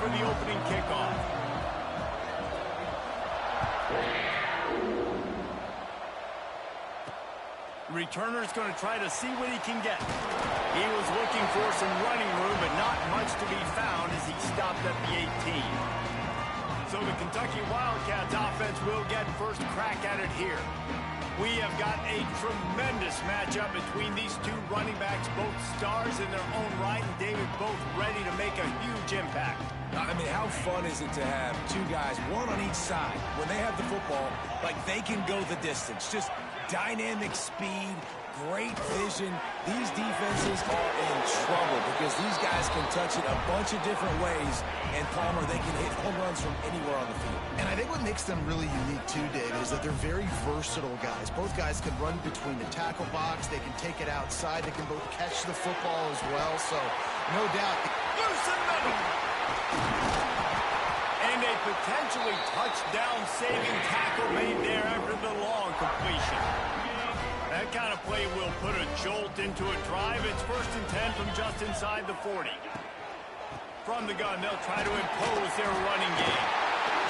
for the opening kickoff. The returner's going to try to see what he can get. He was looking for some running room, but not much to be found as he stopped at the 18. So the Kentucky Wildcats offense will get first crack at it here. We have got a tremendous matchup between these two running backs, both stars in their own right, and David, both ready to make a huge impact. I mean, how fun is it to have two guys, one on each side, when they have the football, like they can go the distance. Just dynamic speed, great vision. These defenses are in trouble because these guys can touch it a bunch of different ways, and Palmer, they can hit home runs from anywhere on the field. And I think what makes them really unique too, David, is that they're very versatile guys. Both guys can run between the tackle box. They can take it outside. They can both catch the football as well. So, no doubt. Loose in the middle. And a potentially touchdown-saving tackle made there after the long completion. That kind of play will put a jolt into a drive. It's 1st and 10 from just inside the 40. From the gun, they'll try to impose their running game.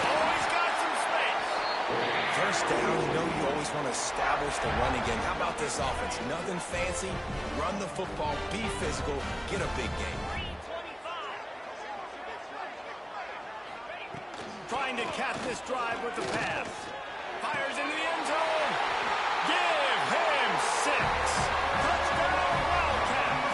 Oh, he's got some space. First down, you know you always want to establish the running game. How about this offense? Nothing fancy. Run the football, be physical, get a big game. Trying to cap this drive with the pass. Fires into the end zone. Give him 6. Touchdown, Wildcats.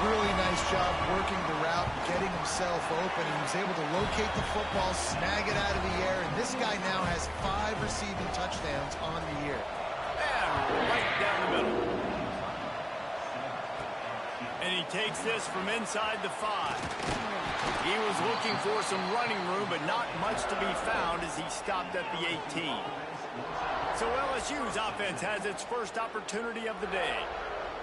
Really nice job working the route, getting himself open, and he was able to locate the football, snag it out of the air, and this guy now has 5 receiving touchdowns on the year. And right down the middle. And he takes this from inside the 5. He was looking for some running room, but not much to be found as he stopped at the 18. So LSU's offense has its first opportunity of the day.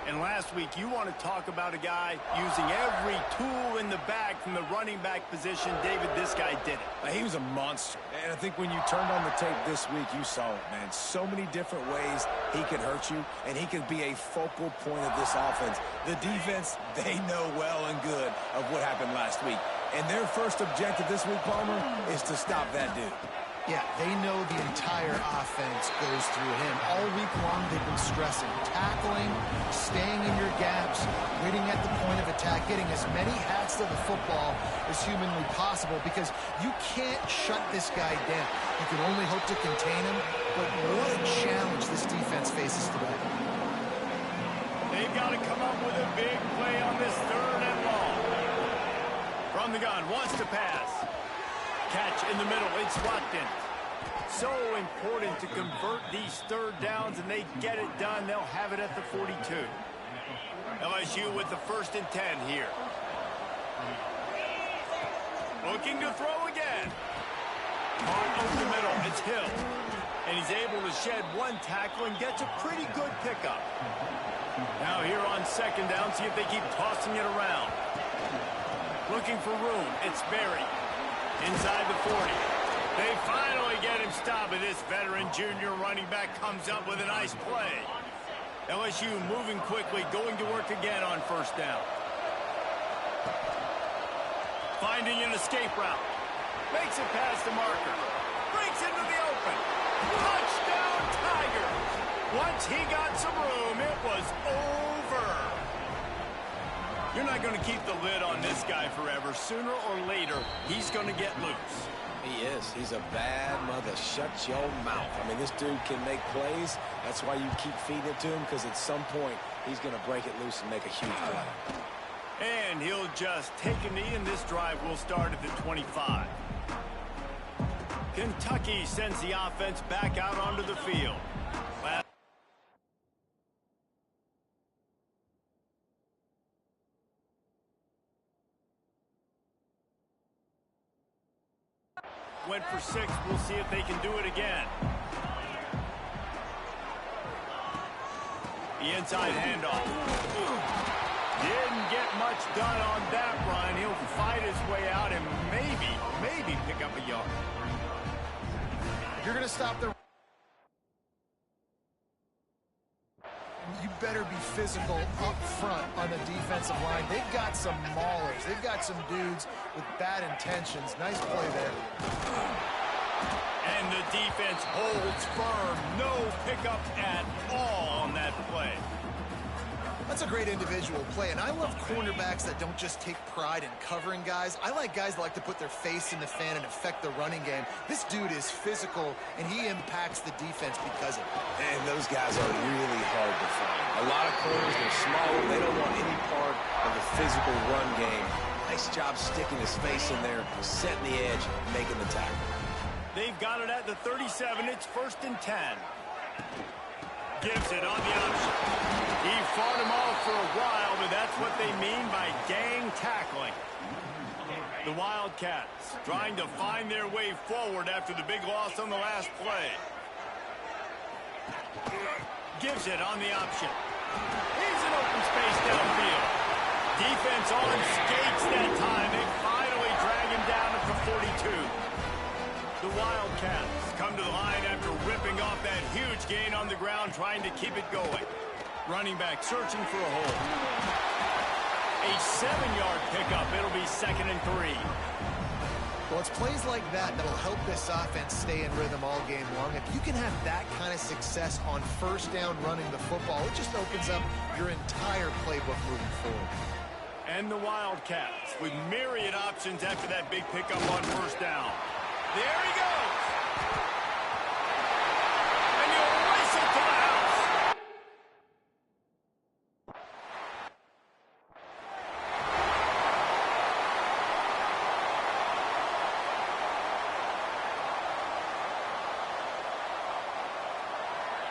And last week, you want to talk about a guy using every tool in the bag from the running back position. David, this guy did it. He was a monster. And I think when you turned on the tape this week, you saw it, man. So many different ways he could hurt you, and he could be a focal point of this offense. The defense, they know well and good of what happened last week. And their first objective this week, Palmer, is to stop that dude. Yeah, they know the entire offense goes through him. All week long, they've been stressing, tackling, staying in your gaps, waiting at the point of attack, getting as many hats to the football as humanly possible because you can't shut this guy down. You can only hope to contain him, but what a challenge this defense faces today. They've got to come up with a big play on this 3rd and long. From the gun, wants to pass. Catch in the middle, it's Watkins. So important to convert these 3rd downs, and they get it done. They'll have it at the 42. LSU with the 1st and 10 here. Looking to throw again. On over the middle, it's Hill. And he's able to shed 1 tackle and gets a pretty good pickup. Now here on 2nd down, see if they keep tossing it around. Looking for room, it's Berry. Inside the 40. They finally get him stopped, and this veteran junior running back comes up with a nice play. LSU moving quickly, going to work again on 1st down. Finding an escape route. Makes it past the marker. Breaks into the open. Touchdown, Tigers. Once he got some room, it was over. You're not going to keep the lid on this guy forever. Sooner or later, he's going to get loose. He is. He's a bad mother. Shut your mouth. I mean, this dude can make plays. That's why you keep feeding it to him, because at some point, he's going to break it loose and make a huge play. And he'll just take a knee, and this drive will start at the 25. Kentucky sends the offense back out onto the field. Went for 6. We'll see if they can do it again. The inside handoff. Didn't get much done on that run. He'll fight his way out and maybe pick up a yard. You're going to stop the... You better be physical up front on the defensive line. They've got some maulers. They've got some dudes with bad intentions. Nice play there. And the defense holds firm. No pickup at all on that play. That's a great individual play, and I love cornerbacks that don't just take pride in covering guys. I like guys that like to put their face in the fan and affect the running game. This dude is physical, and he impacts the defense because of it. And those guys are really hard to find. A lot of corners, they're smaller. They don't want any part of the physical run game. Nice job sticking his face in there, setting the edge, making the tackle. They've got it at the 37. It's 1st and 10. Gives it on the option. He fought him off for a while, but that's what they mean by gang tackling. The Wildcats trying to find their way forward after the big loss on the last play. Gives it on the option. He's in open space downfield. Defense on skates that time. They finally drag him down at the 42. The Wildcats come to the line after ripping off that huge gain on the ground, trying to keep it going. Running back searching for a hole. A 7-yard pickup. It'll be 2nd and 3. Well, it's plays like that that'll help this offense stay in rhythm all game long. If you can have that kind of success on 1st down running the football, it just opens up your entire playbook moving forward. And the Wildcats with myriad options after that big pickup on 1st down. There he goes. And he'll race it to the house.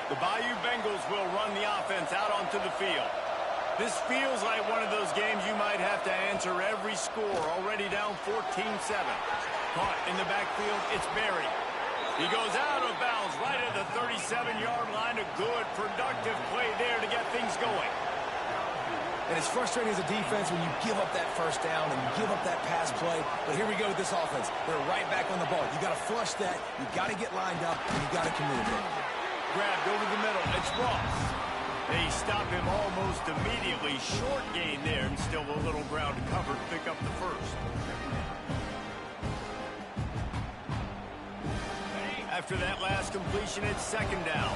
The Bayou Bengals will run the offense out onto the field. This feels like one of those games you might have to answer every score. Already down 14-7. Caught in the backfield, it's Berry. He goes out of bounds right at the 37-yard line. A good, productive play there to get things going. And it's frustrating as a defense when you give up that 1st down and you give up that pass play. But here we go with this offense. They're right back on the ball. You got to flush that. You got to get lined up, and you got to communicate. Grabbed over the middle. It's Ross. They stop him almost immediately. Short gain there, and still a little ground to cover to pick up the 1st. After that last completion, it's 2nd down.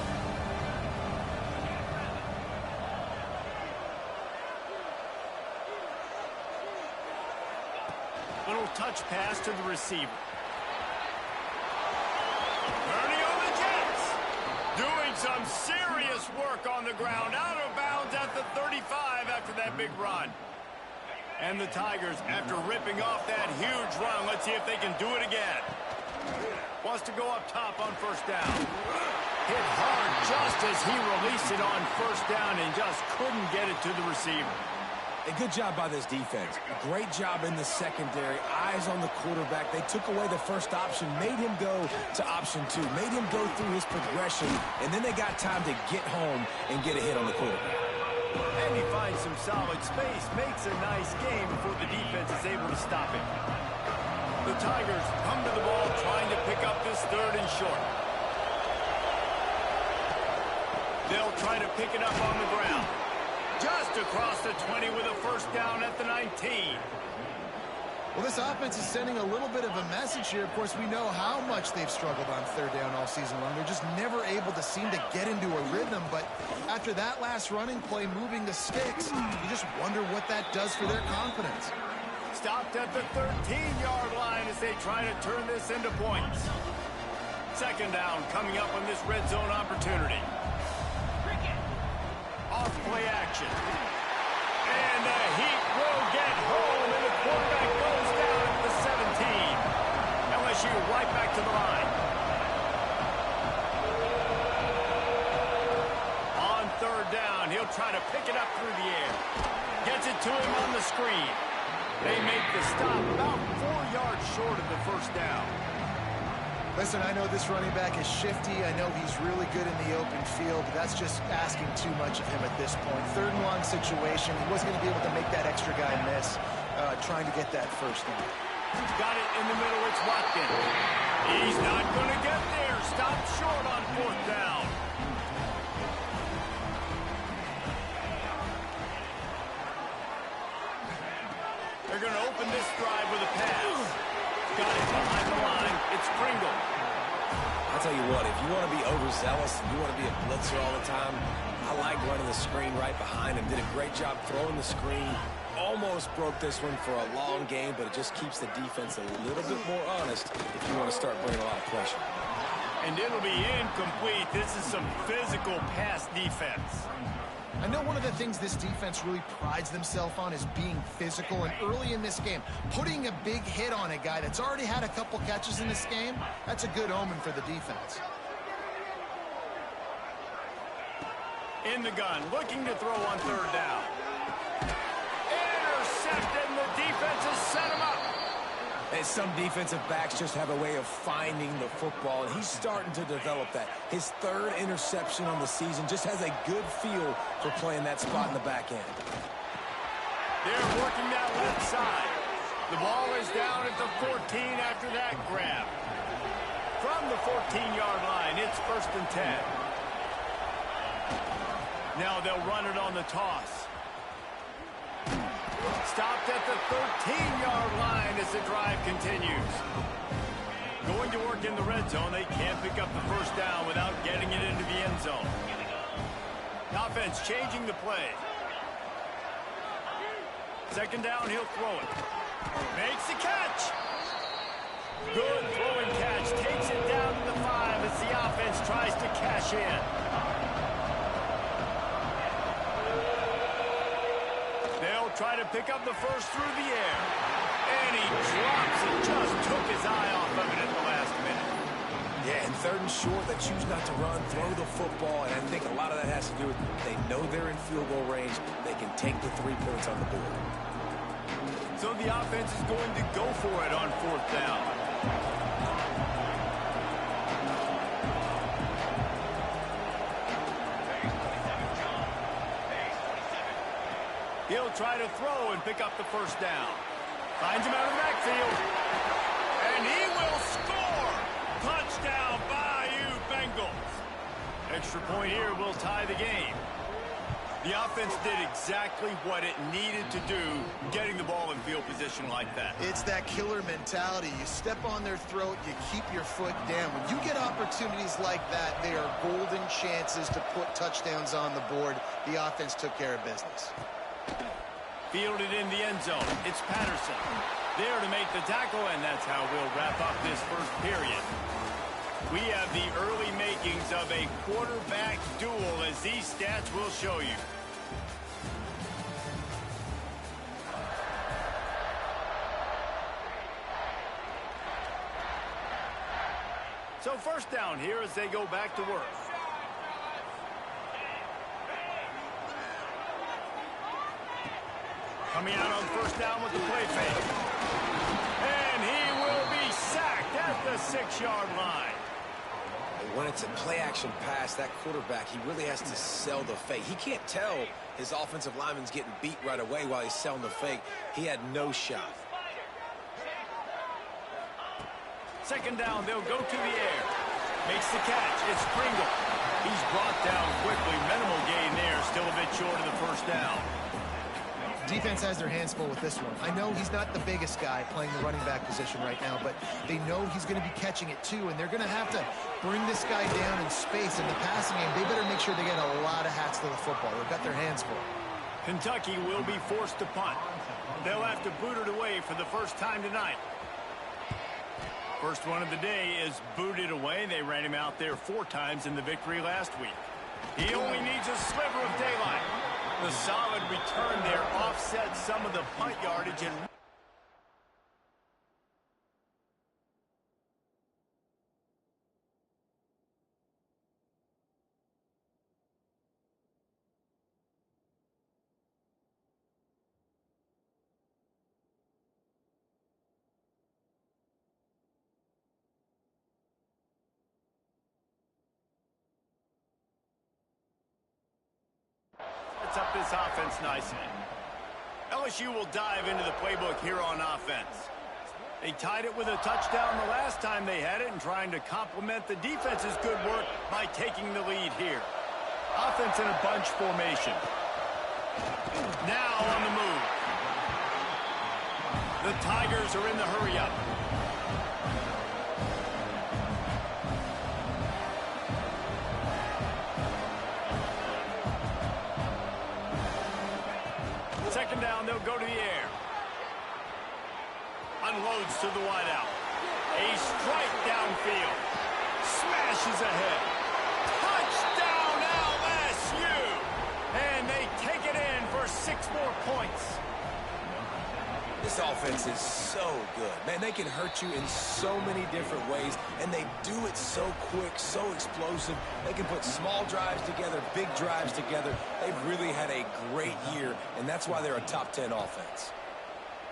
Little touch pass to the receiver. Ernie on the Jets. Doing some serious work on the ground. Out of bounds at the 35 after that big run. And the Tigers, after ripping off that huge run, let's see if they can do it again. Wants to go up top on 1st down. Hit hard just as he released it on 1st down and just couldn't get it to the receiver. A good job by this defense. A great job in the secondary. Eyes on the quarterback. They took away the 1st option, made him go to option 2, made him go through his progression, and then they got time to get home and get a hit on the quarterback. And he finds some solid space, makes a nice game before the defense is able to stop it. The Tigers come to the ball trying to pick up this 3rd and short. They'll try to pick it up on the ground. Just across the 20 with a 1st down at the 19. Well, this offense is sending a little bit of a message here. Of course, we know how much they've struggled on 3rd down all season long. They're just never able to seem to get into a rhythm. But after that last running play, moving the sticks, you just wonder what that does for their confidence. Stopped at the 13-yard line as they try to turn this into points. 2nd down coming up on this red zone opportunity. Off play action. And the Heat will get home, and the quarterback goes down at the 17. LSU right back to the line. On 3rd down, he'll try to pick it up through the air. Gets it to him on the screen. They make the stop about 4 yards short of the 1st down. Listen, I know this running back is shifty. I know he's really good in the open field, but that's just asking too much of him at this point. 3rd and long situation. He wasn't going to be able to make that extra guy miss, trying to get that 1st down. Got it in the middle. It's Watkins. He's not going to get there. Stopped short on 4th down. tell you what, if you want to be overzealous and you want to be a blitzer all the time, I like running the screen right behind him. Did a great job throwing the screen. Almost broke this one for a long game, but it just keeps the defense a little bit more honest if you want to start bringing a lot of pressure. And it'll be incomplete. This is some physical pass defense. I know one of the things this defense really prides themselves on is being physical, and early in this game, putting a big hit on a guy that's already had a couple catches in this game, that's a good omen for the defense. In the gun, looking to throw on third down. Intercepted, and the defense has set him up. And some defensive backs just have a way of finding the football, and he's starting to develop that. His third interception on the season, just has a good feel for playing that spot in the back end. They're working that left side. The ball is down at the 14 after that grab. From the 14-yard line, it's 1st and 10. Now they'll run it on the toss. Stopped at the 13-yard line as the drive continues. Going to work in the red zone. They can't pick up the first down without getting it into the end zone. Offense changing the play. 2nd down, he'll throw it. Makes the catch. Good throwing catch. Takes it down to the 5 as the offense tries to cash in. They'll try to pick up the first through the air. And he drops it. Just took his eye off of it at the last minute. Yeah, and 3rd and short, they choose not to run, throw the football, and I think a lot of that has to do with they know they're in field goal range. They can take the 3 points on the board. So the offense is going to go for it on 4th down. He'll try to throw and pick up the first down. Finds him out of the backfield. And he will score! Touchdown, Bayou Bengals. Extra point here will tie the game. The offense did exactly what it needed to do, getting the ball in field position like that. It's that killer mentality. You step on their throat, you keep your foot down. When you get opportunities like that, they are golden chances to put touchdowns on the board. The offense took care of business. Fielded in the end zone. It's Patterson. There to make the tackle, and that's how we'll wrap up this first period. We have the early makings of a quarterback duel, as these stats will show you. So 1st down here as they go back to work. Coming out on 1st down with the play fake. And he will be sacked at the 6-yard line. When it's a play-action pass, that quarterback, he really has to sell the fake. He can't tell his offensive lineman's getting beat right away while he's selling the fake. He had no shot. 2nd down, they'll go to the air. Makes the catch. It's Pringle. He's brought down quickly. Minimal gain there. Still a bit short of the 1st down. Defense has their hands full with this one. I know he's not the biggest guy playing the running back position right now, but they know he's going to be catching it too, and they're going to have to bring this guy down in space. In the passing game, they better make sure they get a lot of hats to the football. They've got their hands full. Kentucky will be forced to punt. They'll have to boot it away for the first time tonight. First one of the day is booted away. They ran him out there 4 times in the victory last week. He only needs a sliver of daylight. The solid return there offsets some of the punt yardage and up this offense nicely. LSU will dive into the playbook here on offense. They tied it with a touchdown the last time they had it and trying to complement the defense's good work by taking the lead here. Offense in a bunch formation. Now on the move. The Tigers are in the hurry-up. second down, they'll go to the air. Unloads to the wideout. A strike downfield. Smashes ahead. Touchdown, LSU! And they take it in for 6 more points. This offense is so good. Man, they can hurt you in so many different ways, and they do it so quick, so explosive. They can put small drives together, big drives together. They've really had a great year, and that's why they're a top 10 offense.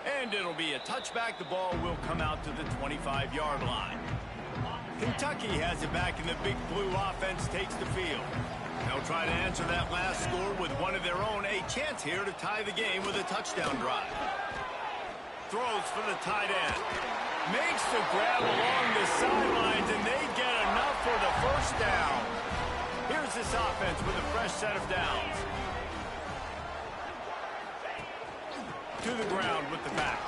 And it'll be a touchback. The ball will come out to the 25-yard line. Kentucky has it back, and the Big Blue offense takes the field. They'll try to answer that last score with one of their own. A chance here to tie the game with a touchdown drive. Throws for the tight end. Makes the grab along the sidelines, and they get enough for the first down. Here's this offense with a fresh set of downs. To the ground with the back.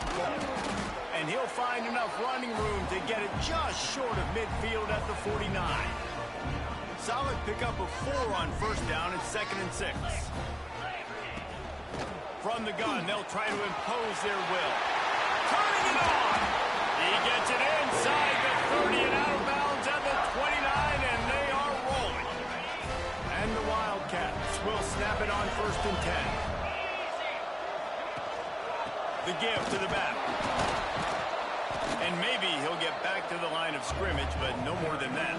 And he'll find enough running room to get it just short of midfield at the 49. Solid pickup of 4 on first down and 2nd and 6. From the gun, they'll try to impose their will. Turning it on. He gets it inside the 30 and out of bounds at the 29, and they are rolling. And the Wildcats will snap it on 1st and 10. The give to the back. And maybe he'll get back to the line of scrimmage, but no more than that.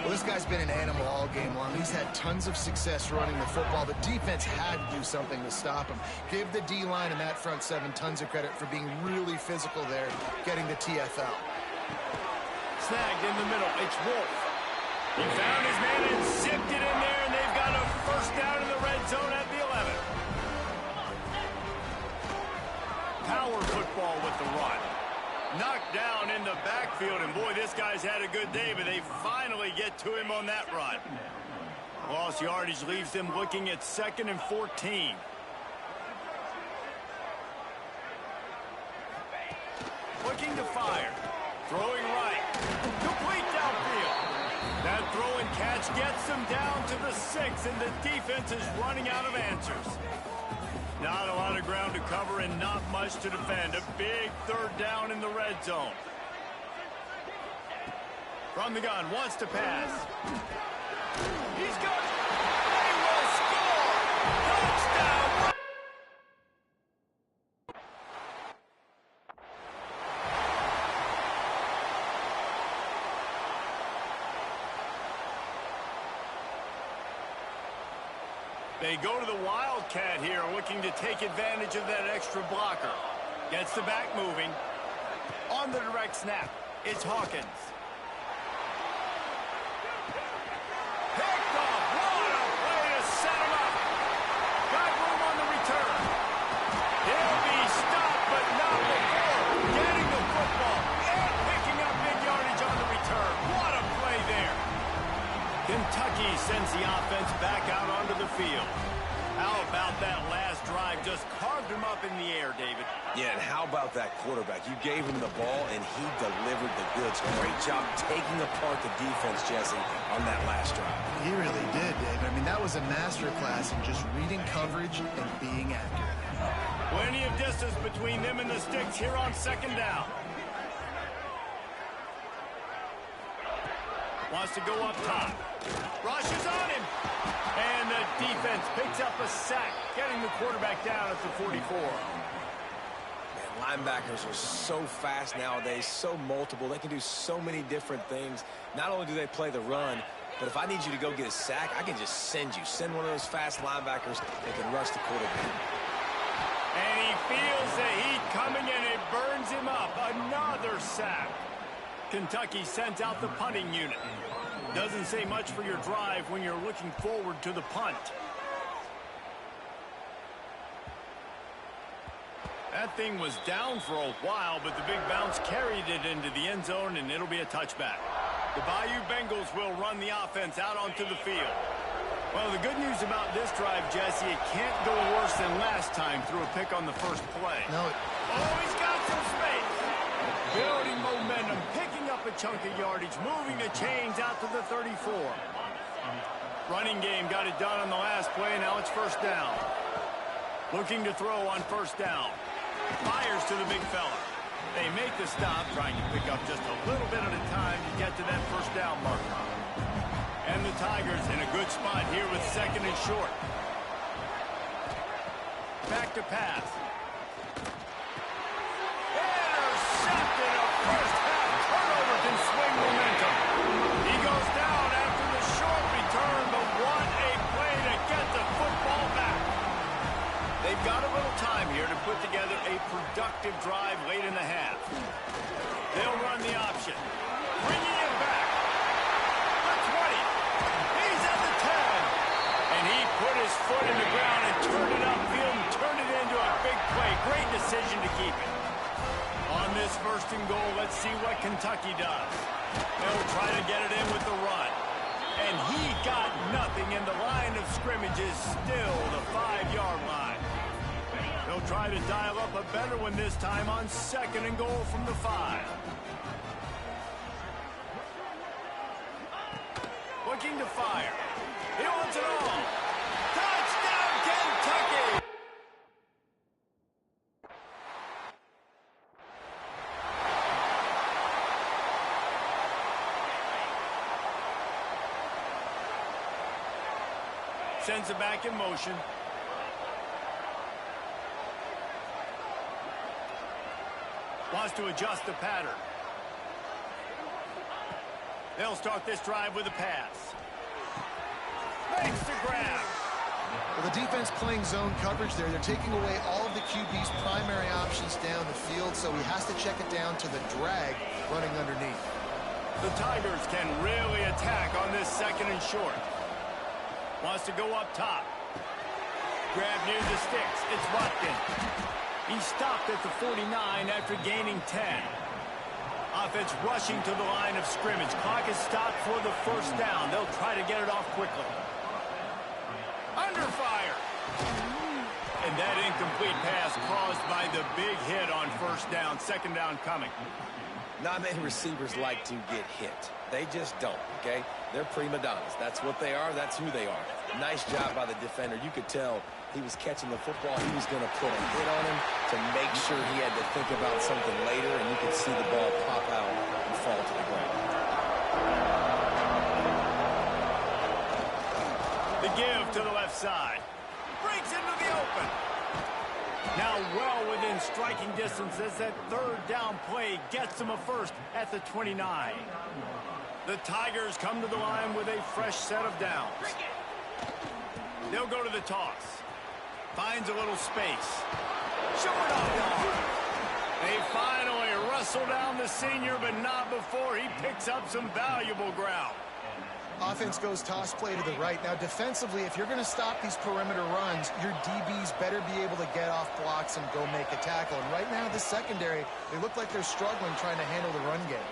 Well, this guy's been an animal all game long. He's had tons of success running the football. The defense had to do something to stop him. Give the D-line and that front 7 tons of credit for being really physical there, getting the TFL. Snagged in the middle. It's Wolf. He found his man and zipped it in there, and they've got a first down in the red zone at the 11. Power football with the run. Knocked down in the backfield, and boy, this guy's had a good day, but they finally get to him on that run. Lost yardage leaves them looking at 2nd and 14. Looking to fire. Throwing right. Complete downfield. That throw and catch gets them down to the 6, and the defense is running out of answers. Not a lot of ground to cover and not much to defend. A big 3rd down in the red zone. From the gun, wants to pass. He's got it. They will score. Touchdown. They go to the Wildcat here, looking to take advantage of that extra blocker. Gets the back moving. On the direct snap, it's Hawkins. Picked off. What a way to set him up. Got room on the return. He'll be stopped, but not before getting the football and picking up big yardage on the return. What a play there. Kentucky sends the offense back out onto the field. How about that last drive? Just carved him up in the air, David. Yeah, and how about that quarterback? You gave him the ball, and he delivered the goods. Great job taking apart the defense, Jesse, on that last drive. He really did, David. I mean, that was a masterclass in just reading coverage and being accurate. Plenty of distance between them and the sticks here on 2nd down. Wants to go up top. Rushes on him. And the defense picks up a sack, getting the quarterback down at the 44. Man, linebackers are so fast nowadays, so multiple. They can do so many different things. Not only do they play the run, but if I need you to go get a sack, I can just send one of those fast linebackers that can rush the quarterback. And he feels the heat coming, and it burns him up. Another sack. Kentucky sends out the punting unit. Doesn't say much for your drive when you're looking forward to the punt. That thing was down for a while, but the big bounce carried it into the end zone, and it'll be a touchback. The Bayou Bengals will run the offense out onto the field. Well, the good news about this drive, Jesse, it can't go worse than last time through a pick on the first play. No. Oh, he's got some space. Building momentum, picking up a chunk of yardage, moving the chains out to the 34. Running game got it done on the last play, now it's 1st down. Looking to throw on first down. Fires to the big fella. They make the stop, trying to pick up just a little bit at a time to get to that first down marker. And the Tigers in a good spot here with second and short. Back to pass. Intercepted. A first half turnover can swing momentum. He goes down after the short return, but what a play to get the football back. They've got a little time here to put together a productive drive late in the half. They'll run the option. Bringing it back. The 20. He's at the 10. And he put his foot in the ground and turned it upfield and turned it into a big play. Great decision to keep it. On this first and goal, let's see what Kentucky does. They'll try to get it in with the run. And he got nothing, and the line of scrimmage is still the 5-yard line. They'll try to dial up a better one this time on second and goal from the 5. Looking to fire. He wants it all. Touchdown, Kentucky! Sends it back in motion. Wants to adjust the pattern. They'll start this drive with a pass. Makes the grab. Well, the defense playing zone coverage there. They're taking away all of the QB's primary options down the field, so he has to check it down to the drag running underneath. The Tigers can really attack on this second and short. Wants to go up top. Grab near the sticks. It's Watkins. He stopped at the 49 after gaining 10. Offense rushing to the line of scrimmage. Clock is stopped for the first down. They'll try to get it off quickly. Under fire. And that incomplete pass caused by the big hit on first down. Second down coming. Not many receivers like to get hit. They just don't, okay? They're prima donnas. That's what they are. That's who they are. Nice job by the defender. You could tell he was catching the football. He was going to put a hit on him to make sure he had to think about something later, and you could see the ball pop out and fall to the ground. The give to the left side. Breaks into the open. Now well within striking distance as that third down play gets them a first at the 29. The Tigers come to the line with a fresh set of downs. They'll go to the toss. Finds a little space. Short off. They finally wrestle down the senior, but not before he picks up some valuable ground. Offense goes toss play to the right. Now, defensively, if you're going to stop these perimeter runs, your DBs better be able to get off blocks and go make a tackle. And right now, the secondary, they look like they're struggling trying to handle the run game.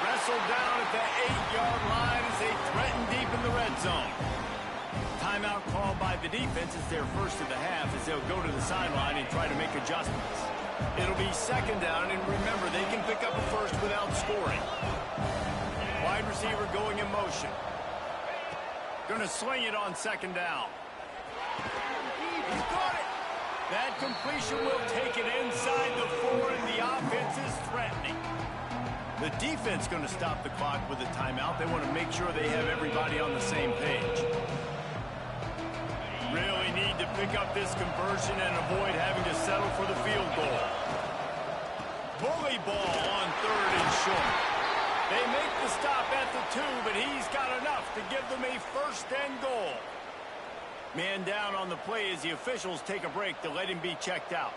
Wrestled down at the 8-yard line as they threaten deep in the red zone. Timeout called by the defense is their first of the half as they'll go to the sideline and try to make adjustments. It'll be second down, and remember, they can pick up a first without scoring. Wide receiver going in motion. Going to sling it on second down. He's got it. That completion will take it inside the 4, and the offense is threatening. The defense going to stop the clock with a timeout. They want to make sure they have everybody on the same page. Really need to pick up this conversion and avoid having to settle for the field goal. Bully ball on third and short. They make the stop at the 2, but he's got enough to give them a first and goal. Man down on the play as the officials take a break to let him be checked out.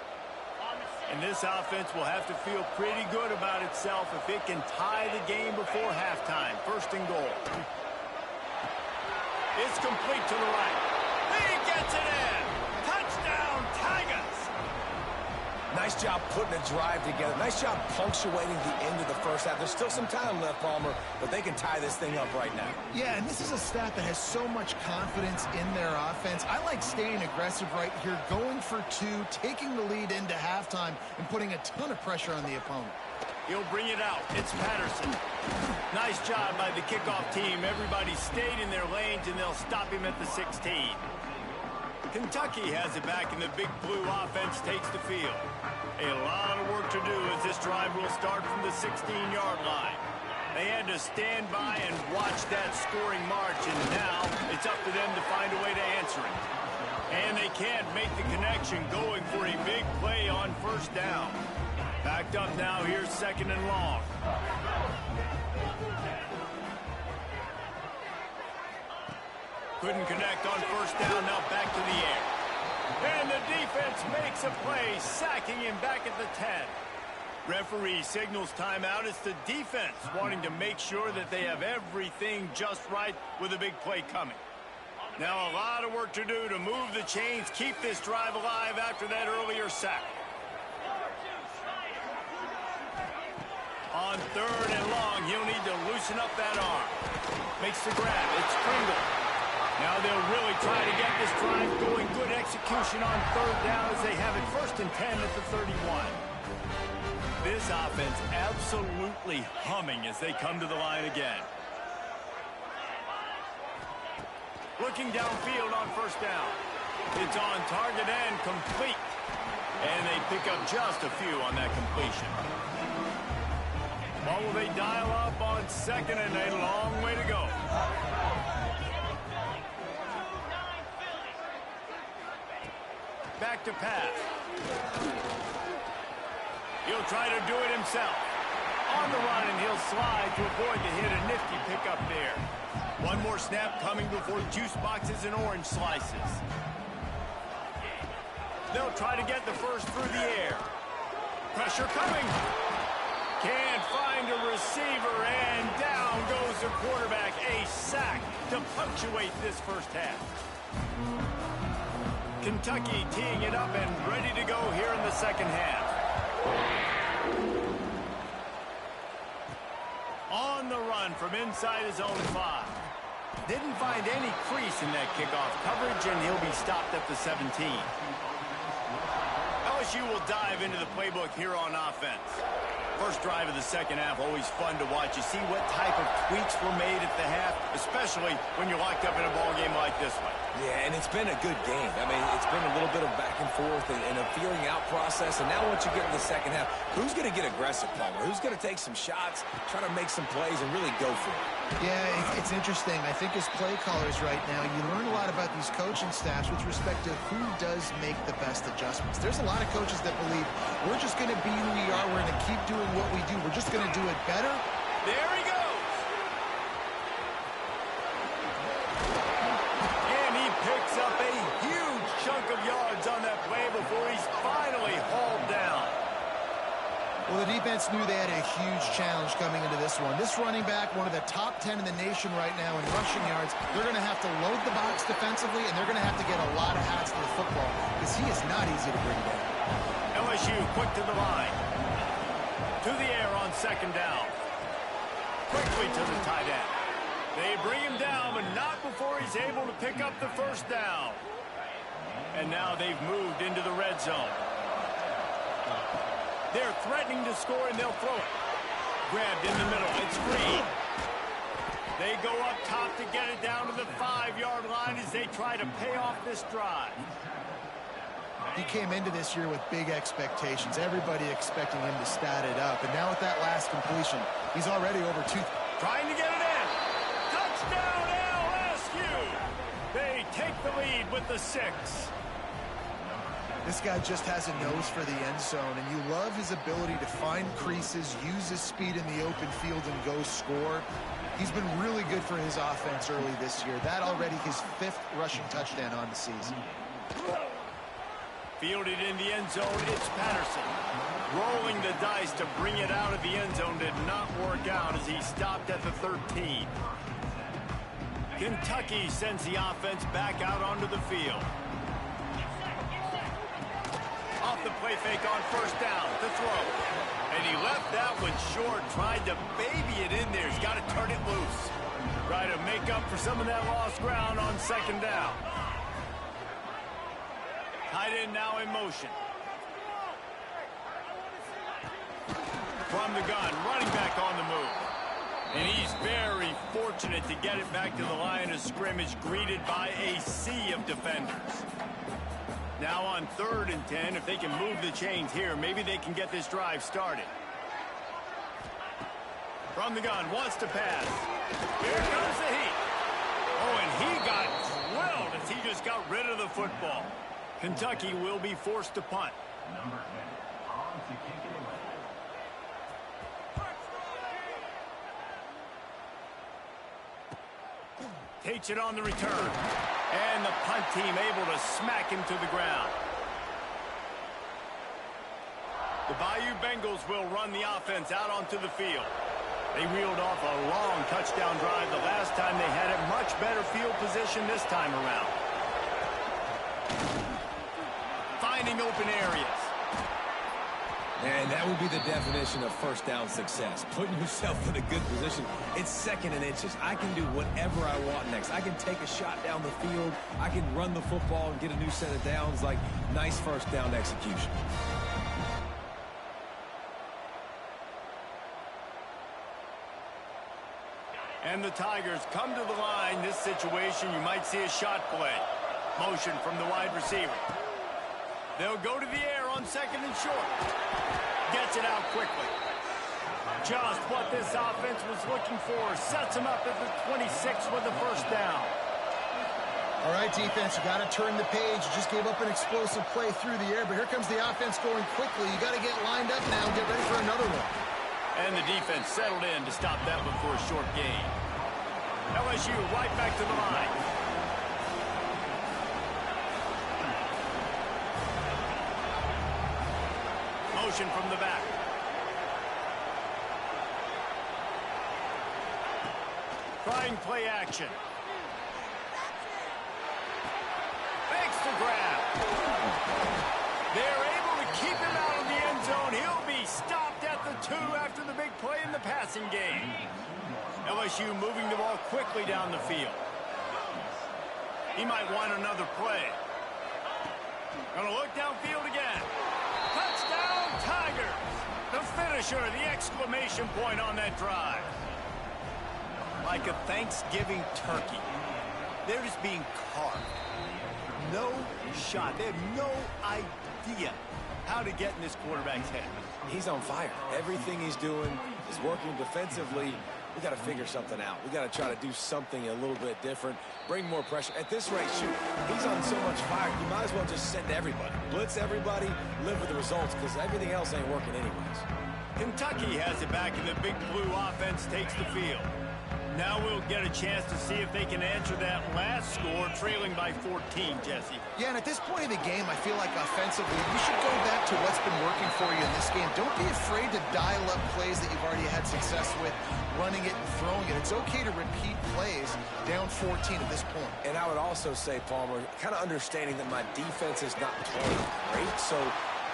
And this offense will have to feel pretty good about itself if it can tie the game before halftime. First and goal. It's complete to the right. He gets it in. Touchdown, Tigers. Nice job putting a drive together. Nice job punctuating the end of the first half. There's still some time left, Palmer, but they can tie this thing up right now. Yeah, and this is a staff that has so much confidence in their offense. I like staying aggressive right here, going for 2, taking the lead into halftime, and putting a ton of pressure on the opponent. He'll bring it out. It's Patterson. Nice job by the kickoff team. Everybody stayed in their lanes, and they'll stop him at the 16. Kentucky has it back, and the Big Blue offense takes the field. A lot of work to do as this drive will start from the 16-yard line. They had to stand by and watch that scoring march, and now it's up to them to find a way to answer it. And they can't make the connection going for a big play on first down. Backed up now, here's second and long. Couldn't connect on first down, now back to the air. And the defense makes a play, sacking him back at the 10. Referee signals timeout. It's the defense wanting to make sure that they have everything just right with a big play coming. Now a lot of work to do to move the chains, keep this drive alive after that earlier sack. On third and long, he'll need to loosen up that arm. Makes the grab. It's Kringle. Now they'll really try to get this drive going. Good execution on third down as they have it first and 10 at the 31. This offense absolutely humming as they come to the line again. Looking downfield on first down. It's on target and complete. And they pick up just a few on that completion. What will they dial up on second and a long way to go? Back to pass. He'll try to do it himself. On the run, and he'll slide to avoid the hit. A nifty pickup there. One more snap coming before juice boxes and orange slices. They'll try to get the first through the air. Pressure coming. Can't find a receiver, and down goes the quarterback. A sack to punctuate this first half. Kentucky teeing it up and ready to go here in the second half. On the run from inside his own 5. Didn't find any crease in that kickoff coverage, and he'll be stopped at the 17. LSU will dive into the playbook here on offense. First drive of the second half, always fun to watch. You see what type of tweaks were made at the half, especially when you're locked up in a ball game like this one. Yeah, and it's been a good game. I mean, it's been a little bit of back and forth and a feeling out process. And now once you get in the second half, who's going to get aggressive, Palmer? Who's going to take some shots, try to make some plays, and really go for it? Yeah, it's interesting. I think as play callers right now, you learn a lot about these coaching staffs with respect to who does make the best adjustments. There's a lot of coaches that believe we're just going to be who we are. We're going to keep doing what we do. We're just going to do it better. There he goes. And he picks up a huge chunk of yards on that play before he's finally hauled down. Well, the defense knew they had a huge challenge coming into this one. This running back, one of the top 10 in the nation right now in rushing yards, they're going to have to load the box defensively, and they're going to have to get a lot of hats to the football because he is not easy to bring down. LSU quick to the line. To the air on second down. Quickly to the tight end. They bring him down, but not before he's able to pick up the first down. And now they've moved into the red zone. They're threatening to score, and they'll throw it. Grabbed in the middle. It's free. They go up top to get it down to the 5-yard line as they try to pay off this drive. He came into this year with big expectations. Everybody expecting him to stat it up. And now with that last completion, he's already over 2. Trying to get it in. Touchdown, LSU. They take the lead with the 6. This guy just has a nose for the end zone, and you love his ability to find creases, use his speed in the open field, and go score. He's been really good for his offense early this year. That already his 5th rushing touchdown on the season. Fielded in the end zone, it's Patterson. Rolling the dice to bring it out of the end zone did not work out as he stopped at the 13. Kentucky sends the offense back out onto the field. Off the play fake on first down to throw. And he left that one short, tried to baby it in there. He's got to turn it loose. Try to make up for some of that lost ground on second down. Tight end now in motion. From the gun, running back on the move. And he's very fortunate to get it back to the line of scrimmage, greeted by a sea of defenders. Now on 3rd and 10, if they can move the chains here, maybe they can get this drive started. From the gun, wants to pass. Here comes the heat. Oh, and he got drilled as he just got rid of the football. Kentucky will be forced to punt. Number 10, on to kick it away. Takes it on the return. And the punt team able to smack him to the ground. The Bayou Bengals will run the offense out onto the field. They reeled off a long touchdown drive the last time. They had a much better field position this time around. Finding open areas. And that would be the definition of first down success. Putting yourself in a good position. It's 2nd and inches. I can do whatever I want next. I can take a shot down the field. I can run the football and get a new set of downs. Like, nice first down execution. And the Tigers come to the line. This situation, you might see a shot play. Motion from the wide receiver. They'll go to the air on 2nd and short. Gets it out quickly. Just what this offense was looking for. Sets him up at the 26 with the first down. All right, defense, you got to turn the page. You just gave up an explosive play through the air, but here comes the offense going quickly. You got to get lined up now and get ready for another one. And the defense settled in to stop that one for a short gain. LSU right back to the line. Motion from the back. Trying play action. Makes the grab. They're able to keep him out of the end zone. He'll be stopped at the 2 after the big play in the passing game. LSU moving the ball quickly down the field. He might want another play. Gonna look downfield again. Touchdown, Tigers! The finisher, the exclamation point on that drive. Like a Thanksgiving turkey. They're just being carved. No shot. They have no idea how to get in this quarterback's head. He's on fire. Everything he's doing is working defensively. We got to figure something out. We got to try to do something a little bit different. Bring more pressure. At this rate, shoot, he's on so much fire, you might as well just send everybody. Blitz everybody, live with the results, because everything else ain't working anyways. Kentucky has it back, and the Big Blue offense takes the field. Now we'll get a chance to see if they can answer that last score, trailing by 14, Jesse. Yeah, and at this point in the game, I feel like offensively, you should go back to what's been working for you in this game. Don't be afraid to dial up plays that you've already had success with, running it and throwing it. It's okay to repeat plays down 14 at this point. And I would also say, Palmer, kind of understanding that my defense is not playing great, so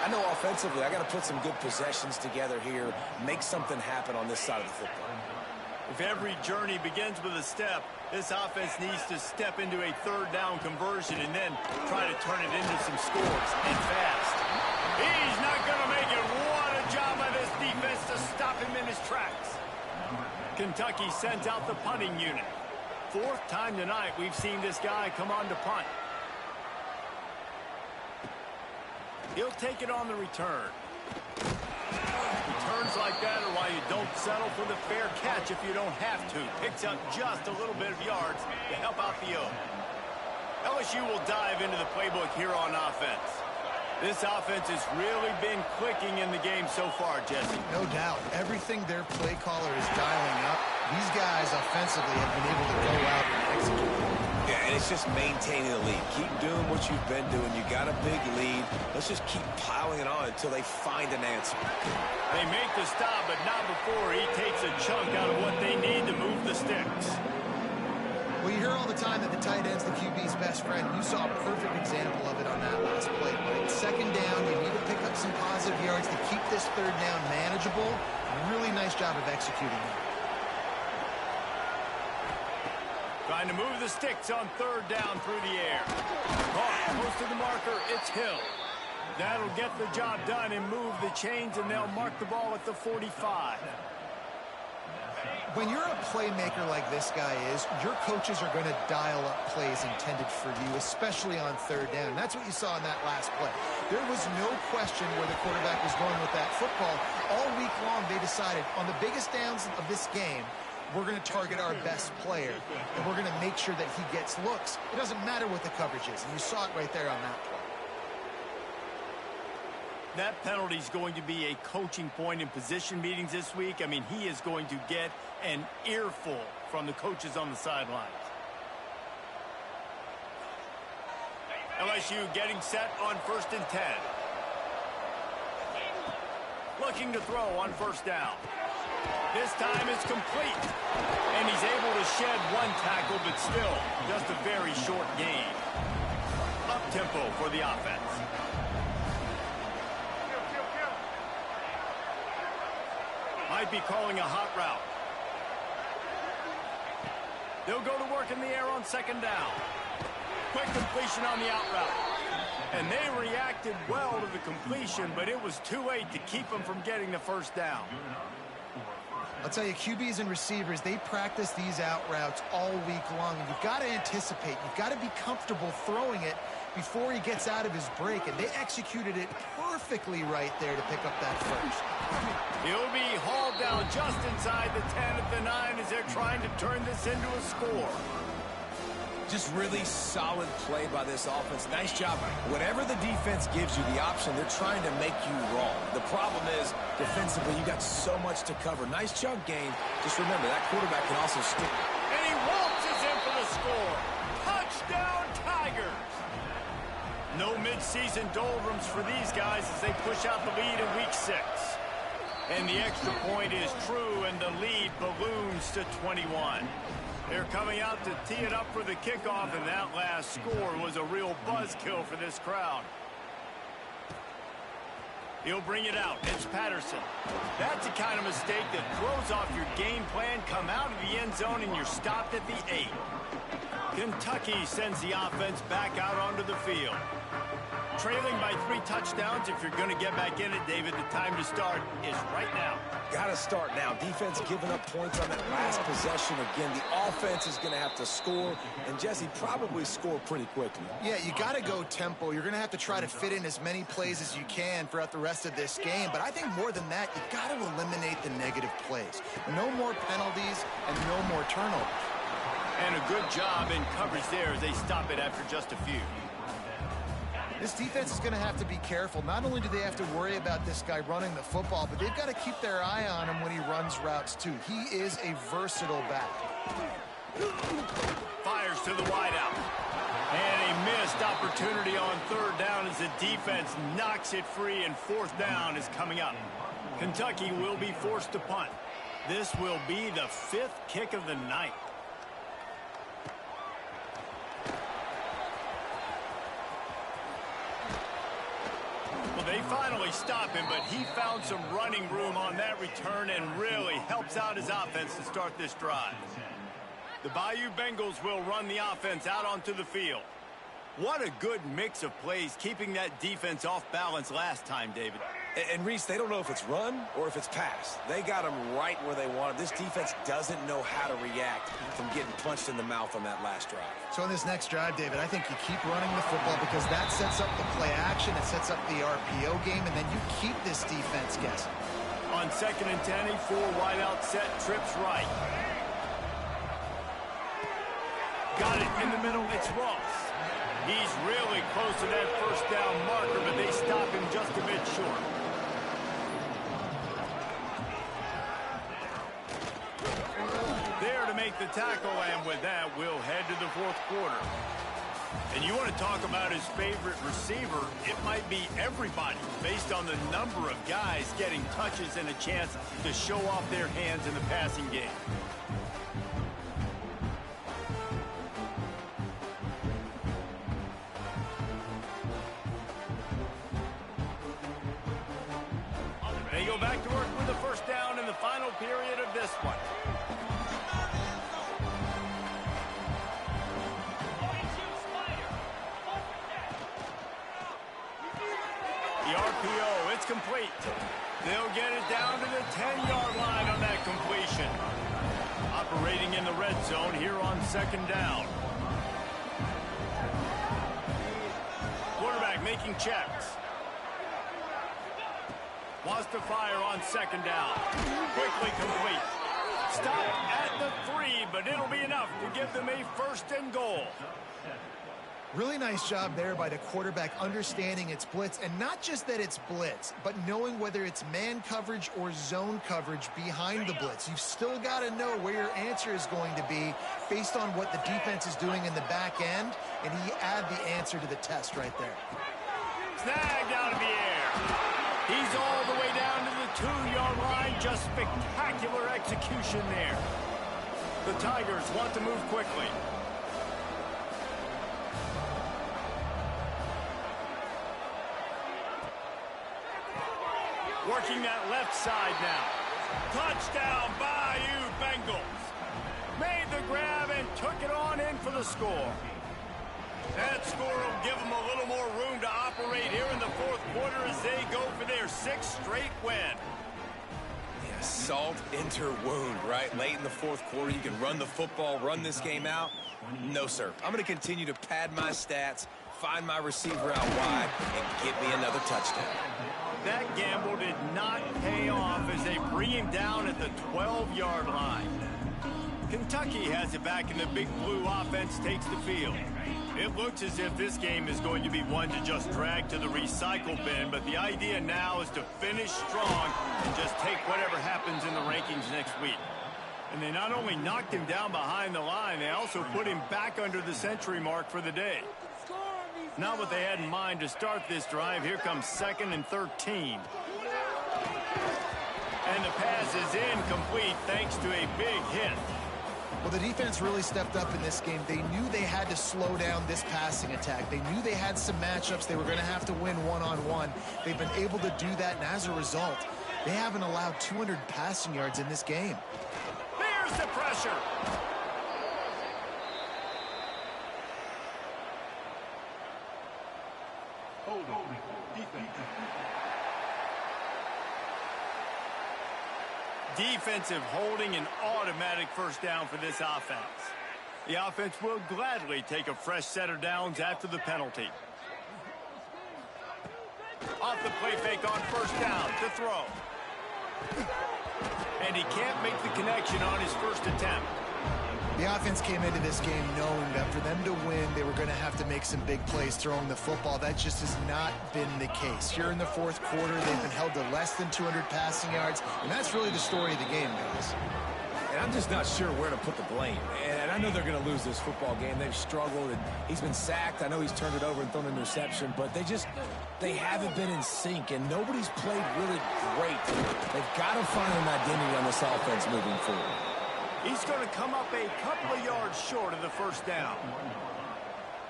I know offensively I got to put some good possessions together here, make something happen on this side of the football. If every journey begins with a step, this offense needs to step into a 3rd down conversion and then try to turn it into some scores, and fast. He's not going to make it. What a job by this defense to stop him in his tracks. Kentucky sends out the punting unit. 4th time tonight we've seen this guy come on to punt. He'll take it on the return. Returns like that are why you don't settle for the fair catch if you don't have to. Picks up just a little bit of yards to help out the O. LSU will dive into the playbook here on offense. This offense has really been clicking in the game so far, Jesse. No doubt. Everything their play caller is dialing up, these guys offensively have been able to go out and execute. Yeah, and it's just maintaining the lead. Keep doing what you've been doing. You got a big lead. Let's just keep piling it on until they find an answer. They make the stop, but not before he takes a chunk out of what they need to move the sticks. Well, you hear all the time that the tight end's the QB's best friend. You saw a perfect example of it on that last play. Right? 2nd down, you need to pick up some positive yards to keep this 3rd down manageable. Really nice job of executing it. Trying to move the sticks on 3rd down through the air. Close to the marker, it's Hill. That'll get the job done and move the chains, and they'll mark the ball at the 45. When you're a playmaker like this guy is, your coaches are going to dial up plays intended for you, especially on third down. That's what you saw in that last play. There was no question where the quarterback was going with that football. All week long, they decided on the biggest downs of this game, we're going to target our best player, and we're going to make sure that he gets looks. It doesn't matter what the coverage is, and you saw it right there on that play. That penalty is going to be a coaching point in position meetings this week. I mean, he is going to get an earful from the coaches on the sidelines. LSU getting set on 1st and 10. Looking to throw on 1st down. This time is complete. And he's able to shed one tackle, but still just a very short gain. Up-tempo for the offense. Might be calling a hot route. They'll go to work in the air on 2nd down. Quick completion on the out route. And they reacted well to the completion, but it was too late to keep them from getting the 1st down. I'll tell you, QBs and receivers, they practice these out routes all week long, and you've got to anticipate. You've got to be comfortable throwing it before he gets out of his break, and they executed it perfectly right there to pick up that 1st. He'll be hauled down just inside the 10 at the 9 as they're trying to turn this into a score. Just really solid play by this offense. Nice job. Whatever the defense gives you the option, they're trying to make you wrong. The problem is, defensively, you got so much to cover. Nice chunk gain. Just remember, that quarterback can also stick. And he waltzes in for the score. Touchdown, Tigers. No midseason doldrums for these guys as they push out the lead in Week 6. And the extra point is true, and the lead balloons to 21. They're coming out to tee it up for the kickoff, and that last score was a real buzzkill for this crowd. He'll bring it out. It's Patterson. That's the kind of mistake that throws off your game plan. Come out of the end zone, and you're stopped at the 8. Kentucky sends the offense back out onto the field. Trailing by 3 touchdowns. If you're going to get back in it, David, the time to start is right now. Got to start now. Defense giving up points on that last possession. Again, the offense is going to have to score, and Jesse probably score pretty quickly. Yeah, you got to go tempo. You're going to have to try to fit in as many plays as you can throughout the rest of this game. But I think more than that, you got to eliminate the negative plays. No more penalties and no more turnovers. And a good job in coverage there as they stop it after just a few. This defense is going to have to be careful. Not only do they have to worry about this guy running the football, but they've got to keep their eye on him when he runs routes, too. He is a versatile back. Fires to the wideout. And a missed opportunity on 3rd down as the defense knocks it free, and 4th down is coming up. Kentucky will be forced to punt. This will be the 5th kick of the night. Well, they finally stop him, but he found some running room on that return and really helps out his offense to start this drive. The Bayou Bengals will run the offense out onto the field. What a good mix of plays, keeping that defense off balance last time, David. And Reese, they don't know if it's run or if it's pass. They got them right where they want it. This defense doesn't know how to react from getting punched in the mouth on that last drive. So in this next drive, David, I think you keep running the football because that sets up the play action, it sets up the RPO game, and then you keep this defense guessing. On 2nd and 10, a 4 wideout set, trips right. Got it in the middle, it's Ross. He's really close to that 1st down marker, but they stop him just a bit short. There to make the tackle, and with that, we'll head to the 4th quarter. And you want to talk about his favorite receiver, it might be everybody, based on the number of guys getting touches and a chance to show off their hands in the passing game. They go back to work with the 1st down in the final period of this one. The RPO, it's complete. They'll get it down to the 10-yard line on that completion. Zone here on second down. Quarterback making checks. Wants to fire on second down. Quickly complete. Stop at the 3, but it'll be enough to give them a first and goal. Really nice job there by the quarterback understanding it's blitz, and not just that it's blitz, but knowing whether it's man coverage or zone coverage behind the blitz. You've still got to know where your answer is going to be based on what the defense is doing in the back end, and he add the answer to the test right there. Snagged out of the air. He's all the way down to the 2-yard line. Just spectacular execution there. The Tigers want to move quickly. Working that left side now. Touchdown, Bayou Bengals. Made the grab and took it on in for the score. That score will give them a little more room to operate here in the fourth quarter as they go for their 6th straight win. Yeah, salt into wound, right? Late in the fourth quarter, you can run the football, run this game out. No, sir. I'm going to continue to pad my stats, find my receiver out wide, and get me another touchdown. That gamble did not pay off as they bring him down at the 12-yard line. Kentucky has it back, and the Big Blue offense takes the field. It looks as if this game is going to be one to just drag to the recycle bin, but the idea now is to finish strong and just take whatever happens in the rankings next week. And they not only knocked him down behind the line, they also put him back under the century mark for the day. Not what they had in mind to start this drive. Here comes 2nd and 13. And the pass is incomplete thanks to a big hit. Well, the defense really stepped up in this game. They knew they had to slow down this passing attack. They knew they had some matchups they were going to have to win one-on-one. They've been able to do that, and as a result, they haven't allowed 200 passing yards in this game. There's the pressure. Defensive holding, an automatic first down for this offense. The offense will gladly take a fresh set of downs after the penalty. Off the play fake on first down to throw. And he can't make the connection on his first attempt. The offense came into this game knowing that for them to win, they were going to have to make some big plays throwing the football. That just has not been the case. Here in the fourth quarter, they've been held to less than 200 passing yards, and that's really the story of the game, guys. And I'm just not sure where to put the blame. And I know they're going to lose this football game. They've struggled, and he's been sacked. I know he's turned it over and thrown an interception, but they haven't been in sync, and nobody's played really great. They've got to find an identity on this offense moving forward. He's going to come up a couple of yards short of the first down.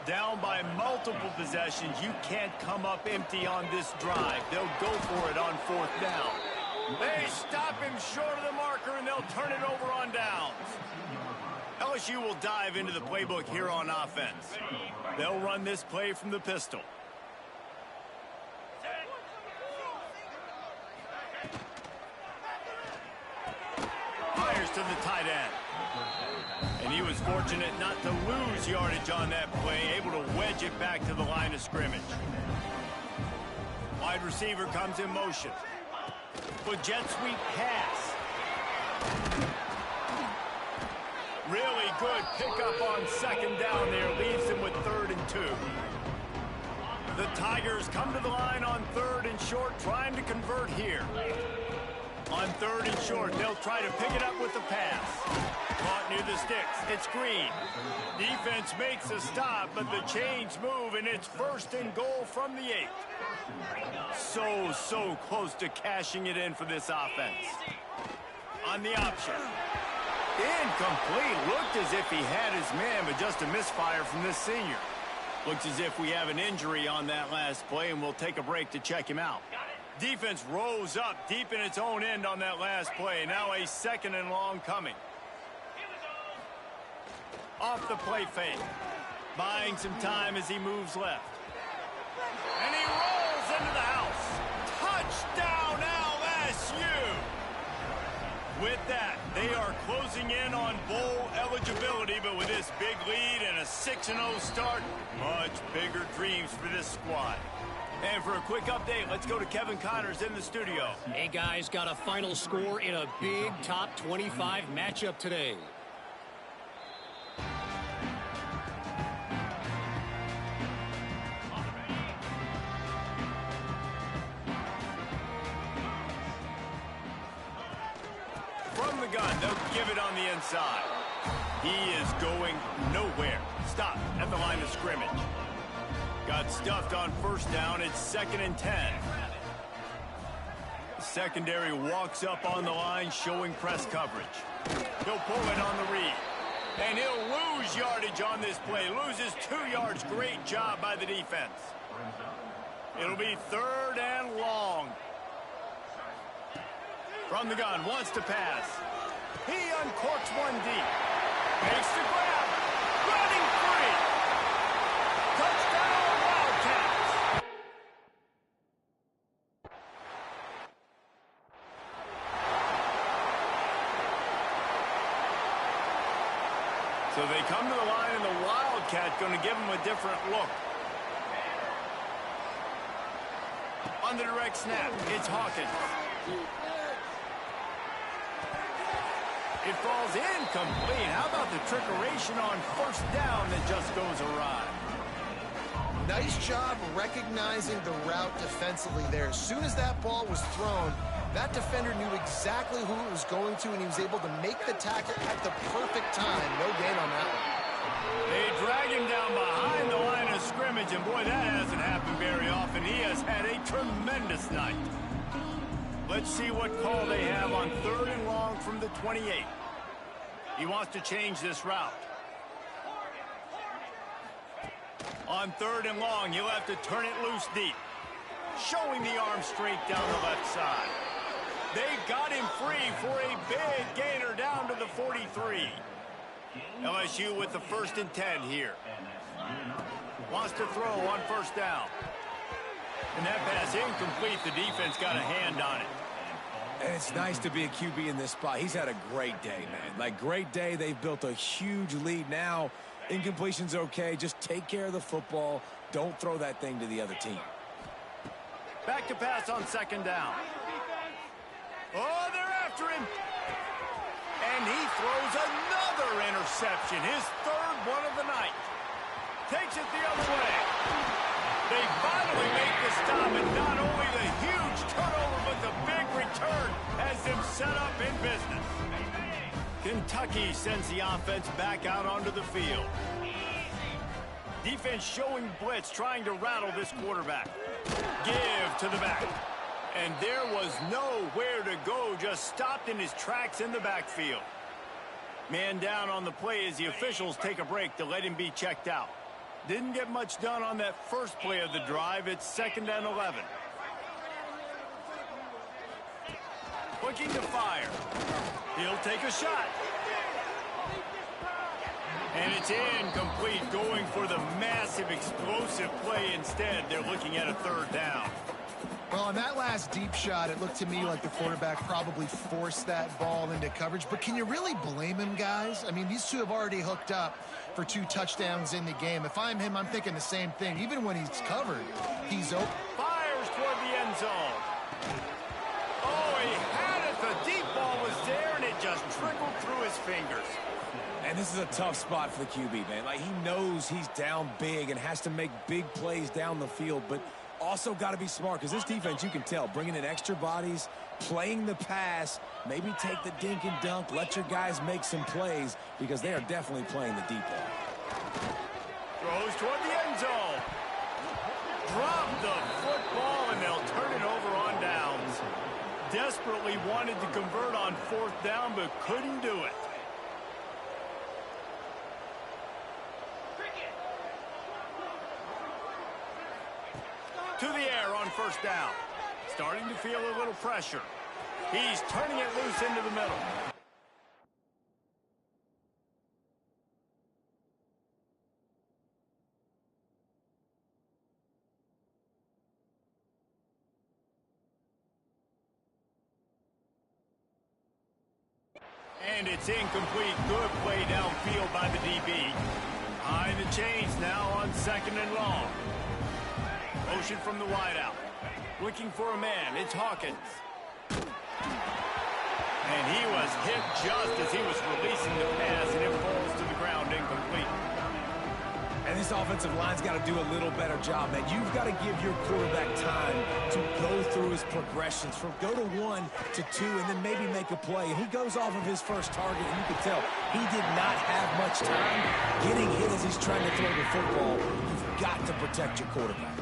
Down by multiple possessions, you can't come up empty on this drive. They'll go for it on fourth down. They stop him short of the marker, and they'll turn it over on downs. LSU will dive into the playbook here on offense. They'll run this play from the pistol. Fires to the tight end. And he was fortunate not to lose yardage on that play, able to wedge it back to the line of scrimmage. Wide receiver comes in motion. With jet sweep pass. Really good pickup on second down there. Leaves him with 3rd and 2. The Tigers come to the line on 3rd and short, trying to convert here. On 3rd and short, they'll try to pick it up with the pass. Caught near the sticks. It's Green. Defense makes a stop, but the chains move, and it's 1st and goal from the 8. So close to cashing it in for this offense. On the option. Incomplete. Looked as if he had his man, but just a misfire from this senior. Looks as if we have an injury on that last play, and we'll take a break to check him out. Defense rose up deep in its own end on that last play. Now a 2nd and long coming. Off the play fake. Buying some time as he moves left. And he rolls into the house. Touchdown LSU! With that, they are closing in on bowl eligibility. eligibility, but with this big lead and a 6-0 start, much bigger dreams for this squad. And for a quick update, let's go to Kevin Connors in the studio. Hey, guys, got a final score in a big top 25 matchup today. From the gun, they'll give it on the inside. He is going nowhere. Stop at the line of scrimmage. Got stuffed on first down. It's 2nd and 10. Secondary walks up on the line, showing press coverage. He'll pull it on the read. And he'll lose yardage on this play. Loses 2 yards. Great job by the defense. It'll be 3rd and long. From the gun, wants to pass. He uncorks one deep. Makes the grab. Running free. Touchdown, Wildcats. So they come to the line, and the Wildcat going to give them a different look. On the direct snap, it's Hawkins. It falls incomplete. How about the trickeration on first down that just goes awry? Nice job recognizing the route defensively there. As soon as that ball was thrown, that defender knew exactly who it was going to, and he was able to make the tackle at the perfect time. No gain on that one. They drag him down behind the line of scrimmage, and boy, that hasn't happened very often. He has had a tremendous night. Let's see what call they have on 3rd and long from the 28. He wants to change this route. On 3rd and long, he'll have to turn it loose deep. Showing the arm straight down the left side. They got him free for a big gainer down to the 43. LSU with the 1st and 10 here. Wants to throw on first down. And that pass incomplete. The defense got a hand on it. And it's nice to be a QB in this spot. He's had a great day, man. Like, great day. They've built a huge lead now. Incompletion's okay. Just take care of the football. Don't throw that thing to the other team. Back to pass on 2nd down. Oh, they're after him. And he throws another interception. His 3rd one of the night. Takes it the other way. They finally make the stop, and not only the huge turnover, but the big return has them set up in business. Kentucky sends the offense back out onto the field. Defense showing blitz, trying to rattle this quarterback. Give to the back. And there was nowhere to go, just stopped in his tracks in the backfield. Man down on the play as the officials take a break to let him be checked out. Didn't get much done on that first play of the drive. It's 2nd and 11. Looking to fire. He'll take a shot. And it's incomplete, going for the massive explosive play instead. They're looking at a 3rd down. Well, on that last deep shot, it looked to me like the quarterback probably forced that ball into coverage. But can you really blame him, guys? I mean, these two have already hooked up for 2 touchdowns in the game. If I'm him, I'm thinking the same thing. Even when he's covered, he's open. Fires toward the end zone. Oh, he had it. The deep ball was there, and it just trickled through his fingers. And this is a tough spot for the QB, man. Like, he knows he's down big and has to make big plays down the field, but also got to be smart, because this defense, you can tell, bringing in extra bodies, playing the pass, maybe take the dink and dunk, let your guys make some plays, because they are definitely playing the deep ball. Throws toward the end zone. Drop the football, and they'll turn it over on downs. Desperately wanted to convert on 4th down, but couldn't do it. To the air on first down. Starting to feel a little pressure. He's turning it loose into the middle. And it's incomplete. Good play downfield by the DB. Behind the chains now on 2nd and long. Motion from the wideout. Looking for a man. It's Hawkins. And he was hit just as he was releasing the pass, and it falls to the ground incomplete. And this offensive line's got to do a little better job, man. You've got to give your quarterback time to go through his progressions from go to 1 to 2 and then maybe make a play. And he goes off of his first target, and you can tell he did not have much time getting hit as he's trying to throw the football. You've got to protect your quarterback.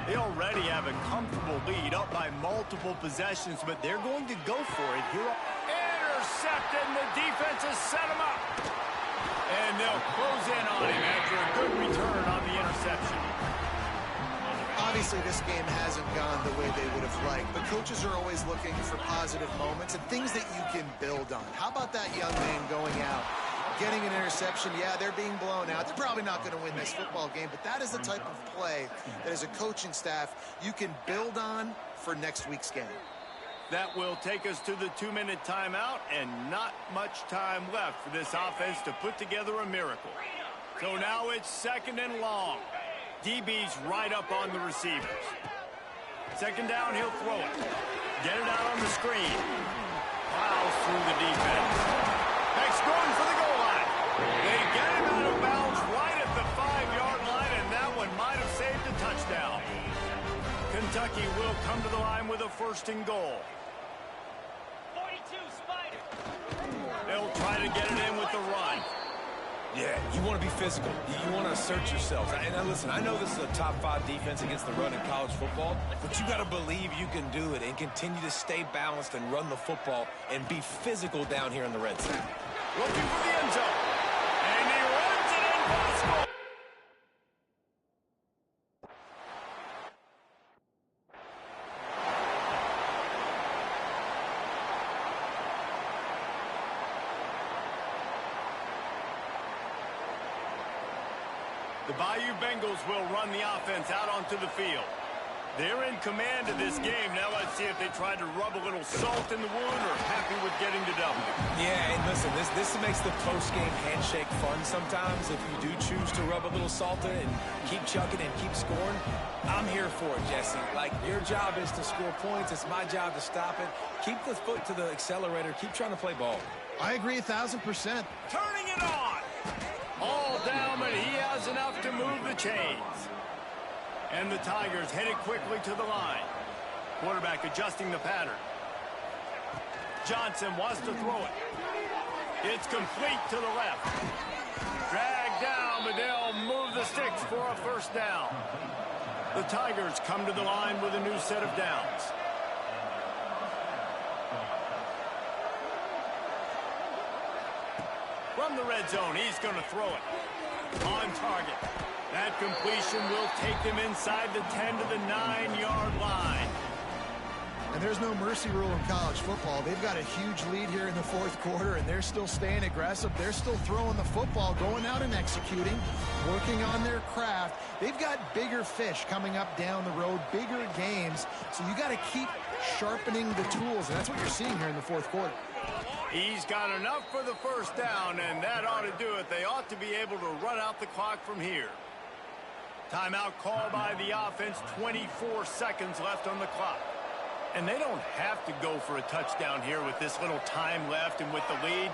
They already have a comfortable lead up by multiple possessions, but they're going to go for it here. Intercepted, and the defense has set him up. And they'll close in on him after a good return on the interception. Obviously, this game hasn't gone the way they would have liked, but coaches are always looking for positive moments and things that you can build on. How about that young man going out, getting an interception? Yeah, they're being blown out. They're probably not going to win this football game, but that is the type of play that as a coaching staff you can build on for next week's game. That will take us to the 2-minute timeout, and not much time left for this offense to put together a miracle. So now it's 2nd and long. DB's right up on the receivers. 2nd down, he'll throw it. Get it out on the screen. Plows through the defense. Next going for the goal line. They get him out of bounds right at the 5-yard line, and that one might have saved a touchdown. Kentucky will come to the line with a 1st and goal. They'll try to get it in with the run. Yeah, you want to be physical. You want to assert yourselves. And now listen, I know this is a top 5 defense against the run in college football, but you got to believe you can do it and continue to stay balanced and run the football and be physical down here in the red zone. Looking for the end zone. And he runs it in for the score. The Bayou Bengals will run the offense out onto the field. They're in command of this game. Now let's see if they try to rub a little salt in the wound or happy with getting to double. Yeah, and listen, this makes the post-game handshake fun sometimes. If you do choose to rub a little salt in it and keep chucking and keep scoring, I'm here for it, Jesse. Like, your job is to score points. It's my job to stop it. Keep the foot to the accelerator. Keep trying to play ball. I agree 1,000%. Turning it on. All down, but he has enough to move the chains. And the Tigers headed quickly to the line. Quarterback adjusting the pattern. Johnson wants to throw it. It's complete to the left. Dragged down, but they'll move the sticks for a 1st down. The Tigers come to the line with a new set of downs. From the red zone, he's going to throw it. On target. That completion will take them inside the 10 to the 9-yard line. And there's no mercy rule in college football. They've got a huge lead here in the 4th quarter, and they're still staying aggressive. They're still throwing the football, going out and executing, working on their craft. They've got bigger fish coming up down the road, bigger games. So you got to keep sharpening the tools, and that's what you're seeing here in the 4th quarter. He's got enough for the 1st down, and that ought to do it. They ought to be able to run out the clock from here. Timeout called by the offense, 24 seconds left on the clock. And they don't have to go for a touchdown here with this little time left and with the lead,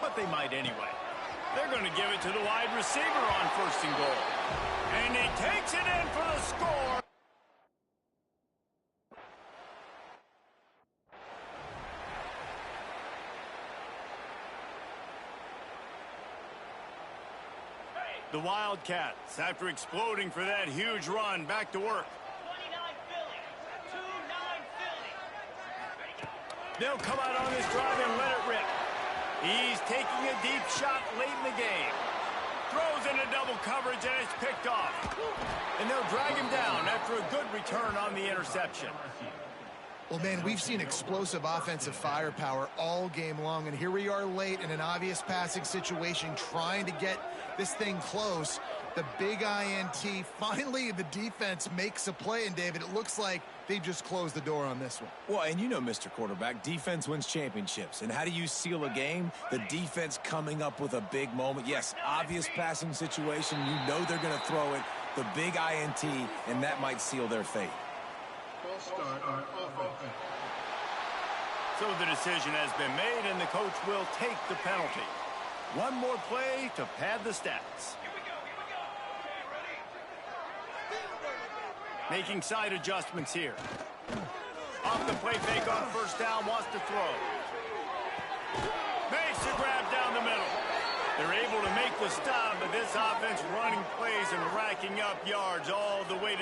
but they might anyway. They're going to give it to the wide receiver on 1st and goal. And he takes it in for the score. The Wildcats, after exploding for that huge run, back to work. 29 Philly. 2-9 Philly. They'll come out on this drive and let it rip. He's taking a deep shot late in the game. Throws into double coverage, and it's picked off. And they'll drag him down after a good return on the interception. Well, man, we've seen explosive offensive firepower all game long, and here we are late in an obvious passing situation trying to get this thing close. The big INT. Finally, the defense makes a play, and David, it looks like they just closed the door on this one. Well, and you know, Mr. Quarterback, defense wins championships. And how do you seal a game? The defense coming up with a big moment. Yes, obvious passing situation. You know they're going to throw it. The big INT, and that might seal their fate. False start on offense. So the decision has been made, and the coach will take the penalty. One more play to pad the stats. Making side adjustments here. Off the play fake on first down, wants to throw. Makes the grab down the middle. They're able to make the stop, but this offense running plays and racking up yards all the way to